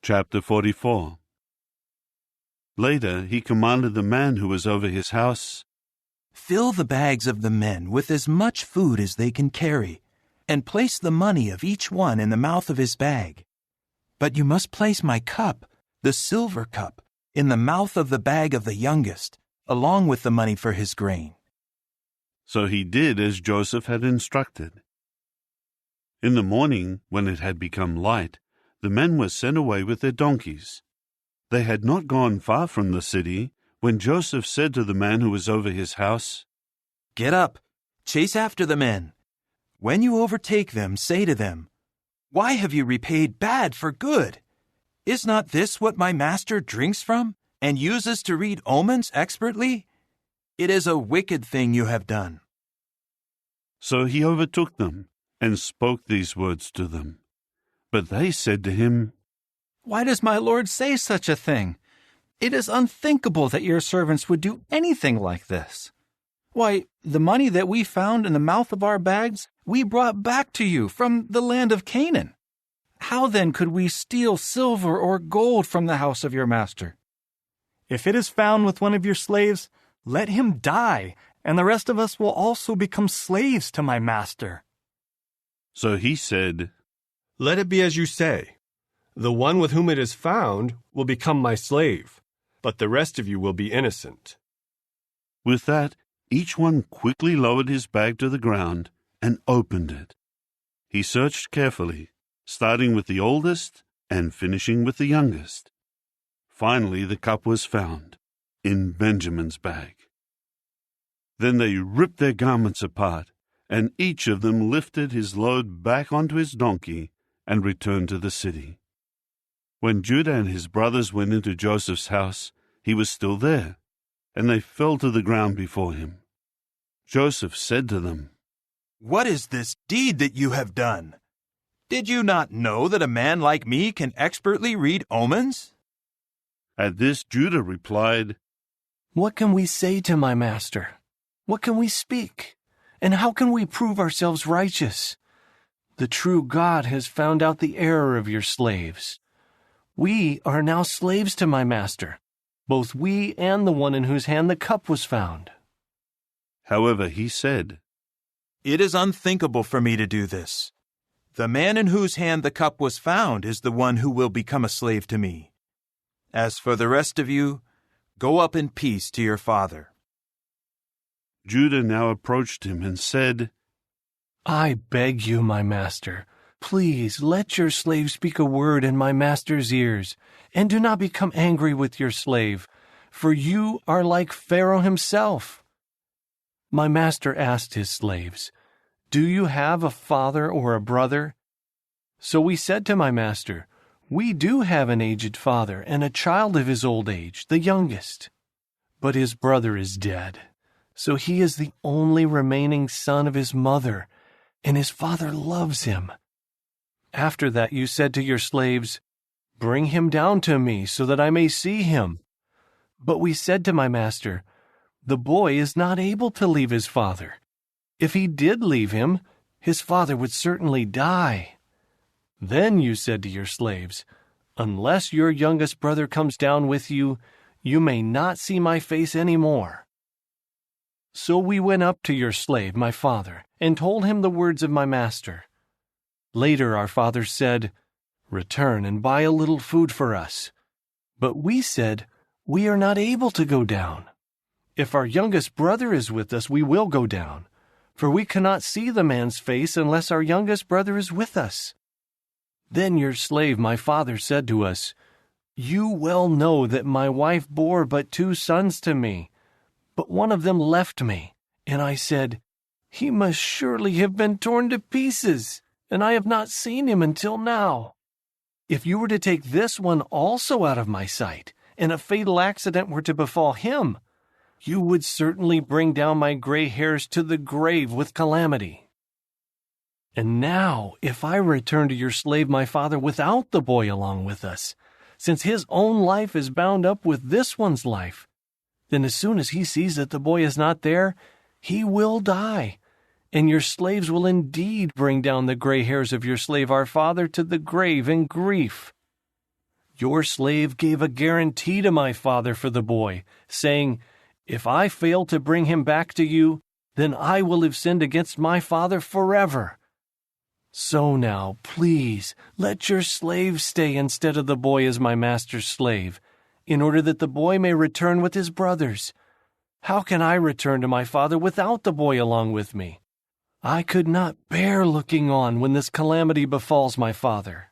Chapter 44. Later he commanded the man who was over his house, "Fill the bags of the men with as much food as they can carry, and place the money of each one in the mouth of his bag. But you must place my cup, the silver cup, in the mouth of the bag of the youngest, along with the money for his grain." So he did as Joseph had instructed. In the morning, when it had become light, the men were sent away with their donkeys. They had not gone far from the city when Joseph said to the man who was over his house, "Get up, chase after the men. When you overtake them, say to them, 'Why have you repaid bad for good? Is not this what my master drinks from and uses to read omens expertly? It is a wicked thing you have done.'" So he overtook them and spoke these words to them. But they said to him, "Why does my lord say such a thing? It is unthinkable that your servants would do anything like this. Why, the money that we found in the mouth of our bags we brought back to you from the land of Canaan. How then could we steal silver or gold from the house of your master? If it is found with one of your slaves, let him die, and the rest of us will also become slaves to my master." So he said, "Let it be as you say. The one with whom it is found will become my slave, but the rest of you will be innocent." With that, each one quickly lowered his bag to the ground and opened it. He searched carefully, starting with the oldest and finishing with the youngest. Finally, the cup was found in Benjamin's bag. Then they ripped their garments apart, and each of them lifted his load back onto his donkey and returned to the city. When Judah and his brothers went into Joseph's house, he was still there, and they fell to the ground before him. Joseph said to them, "What is this deed that you have done? Did you not know that a man like me can expertly read omens?" At this Judah replied, "What can we say to my master? What can we speak? And how can we prove ourselves righteous? The true God has found out the error of your slaves. We are now slaves to my master, both we and the one in whose hand the cup was found." However, he said, "It is unthinkable for me to do this. The man in whose hand the cup was found is the one who will become a slave to me. As for the rest of you, go up in peace to your father." Judah now approached him and said, "I beg you, my master, please let your slave speak a word in my master's ears, and do not become angry with your slave, for you are like Pharaoh himself." My master asked his slaves, "Do you have a father or a brother?" So we said to my master, "We do have an aged father and a child of his old age, the youngest. But his brother is dead, so he is the only remaining son of his mother, and his father loves him." After that you said to your slaves, "Bring him down to me so that I may see him." But we said to my master, "The boy is not able to leave his father. If he did leave him, his father would certainly die." Then you said to your slaves, "Unless your youngest brother comes down with you, you may not see my face any more." So we went up to your slave, my father, and told him the words of my master. Later our father said, "Return and buy a little food for us." But we said, "We are not able to go down. If our youngest brother is with us, we will go down, for we cannot see the man's face unless our youngest brother is with us." Then your slave, my father, said to us, "You well know that my wife bore but 2 sons to me, but one of them left me." And I said, "He must surely have been torn to pieces, and I have not seen him until now. If you were to take this one also out of my sight, and a fatal accident were to befall him, you would certainly bring down my gray hairs to the grave with calamity. And now, if I return to your slave my father without the boy along with us, since his own life is bound up with this one's life, then as soon as he sees that the boy is not there, he will die, and your slaves will indeed bring down the gray hairs of your slave our father to the grave in grief. Your slave gave a guarantee to my father for the boy, saying, 'If I fail to bring him back to you, then I will have sinned against my father forever.' So now, please, let your slave stay instead of the boy as my master's slave, in order that the boy may return with his brothers. How can I return to my father without the boy along with me? I could not bear looking on when this calamity befalls my father."